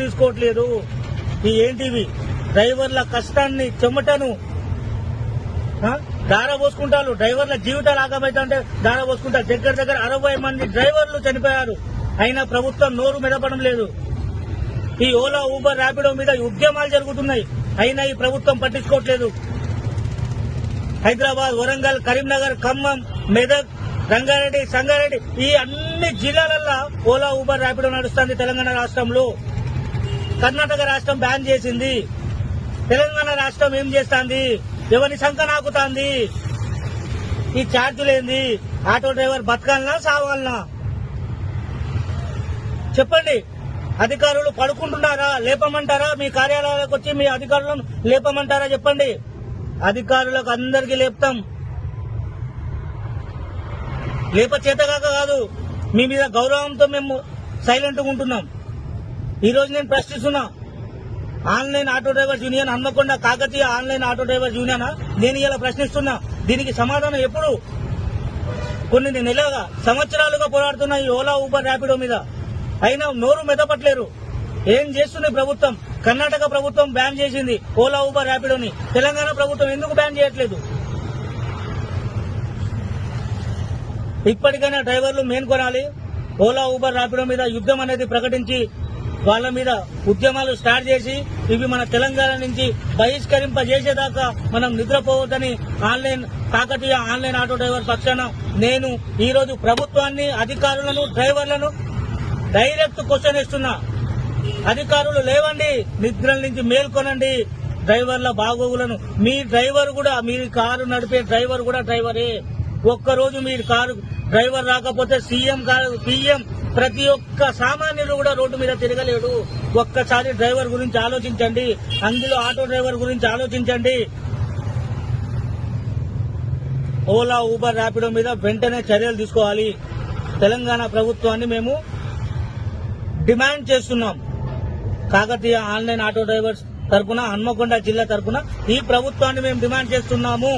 తీసుకోవట్లేదు. ఈ ఏంటివి డ్రైవర్ల కష్టాన్ని చెమటను దార పోసుకుంటారు. డ్రైవర్ల జీవితాలు ఆగమైతే దార పోసుకుంటారు. దగ్గర 60 మంది డ్రైవర్లు చనిపోయారు. అయినా ప్రభుత్వం నోరు మెదపడం లేదు. ఈ ఓలా ఊబర్ ర్యాపిడో మీద ఉద్యమాలు జరుగుతున్నాయి. అయినా ఈ ప్రభుత్వం పట్టించుకోవట్లేదు. హైదరాబాద్, వరంగల్, కరీంనగర్, ఖమ్మం, మెదక్, రంగారెడ్డి, సంగారెడ్డి ఈ అన్ని జిల్లాలల్లో ఓలా ఊబర్ ర్యాపిడో నడుస్తుంది. తెలంగాణ రాష్ట్రంలో కర్ణాటక రాష్ట్రం బ్యాన్ చేసింది. తెలంగాణ రాష్ట్రం ఏం చేస్తుంది? ఎవరి సంఖ నాకుతాంది? ఈ ఛార్జీలేంది? Auto driver బతకాలనా సావాలనా? చెప్పండి. అధికారులు పడుకుంటున్నారా? లేపమంటారా? మీ కార్యాలయాలకు వచ్చి మీ అధికారులను లేపమంటారా? చెప్పండి. అధికారులకు అందరికీ లేపుతాం. లేప చేతగాక కాదు, మీ మీద గౌరవంతో మేము సైలెంట్గా ఉంటున్నాం. ఈ రోజు నేను ప్రశ్నిస్తున్నా, online auto drivers union Hanamkonda Kakatiya online auto drivers union నేను ఇలా ప్రశ్నిస్తున్నా. దీనికి సమాధానం ఎప్పుడు? కొన్ని నెలలుగా, సంవత్సరాలుగా పోరాడుతున్న ఈ ఓలా ఊబర్ ర్యాపిడో మీద అయినా నోరు మెదపట్లేరు. ఏం చేస్తుంది ప్రభుత్వం? కర్ణాటక ప్రభుత్వం బ్యాన్ చేసింది ఓలా ఊబర్ ర్యాపిడోని. తెలంగాణ ప్రభుత్వం ఎందుకు బ్యాన్ చేయట్లేదు? ఇప్పటికైనా డ్రైవర్లు మేల్కొనాలి. ఓలా ఊబర్ ర్యాపిడో మీద యుద్ధం అనేది ప్రకటించి వాళ్ళ మీద ఉద్యమాలు స్టార్ట్ చేసి ఇవి మన తెలంగాణ నుంచి బహిష్కరింపజేసేదాకా మనం నిద్రపోవద్దని కాకతీయ ఆన్లైన్ ఆటో డ్రైవర్ పక్షాన నేను ఈ రోజు ప్రభుత్వాన్ని, అధికారులను, డ్రైవర్లను డైరెక్ట్ క్వశ్చన్ ఇస్తున్నా. అధికారులు లేవండి, నిద్రల నుంచి మేల్కొనండి. డ్రైవర్ల బాగోగులను, మీ డ్రైవర్ కూడా, మీ కారు నడిపే డ్రైవర్ కూడా డ్రైవరే. ఒక్కరోజు మీరు కారు డ్రైవర్ రాకపోతే సీఎం కాదు, పీఎం, ప్రతి ఒక్క సామాన్యులు కూడా రోడ్డు మీద తిరగలేడు. ఒక్కసారి డ్రైవర్ గురించి ఆలోచించండి. అందులో ఆటో డ్రైవర్ గురించి ఆలోచించండి. ఓలా ఊబర్ ర్యాపిడో మీద వెంటనే చర్యలు తీసుకోవాలి. తెలంగాణ ప్రభుత్వాన్ని మేము డిమాండ్ చేస్తున్నాం. కాకతీయ ఆన్లైన్ ఆటో డ్రైవర్స్ తరఫున, హన్మకొండ జిల్లా తరఫున ఈ ప్రభుత్వాన్ని మేము డిమాండ్ చేస్తున్నాము.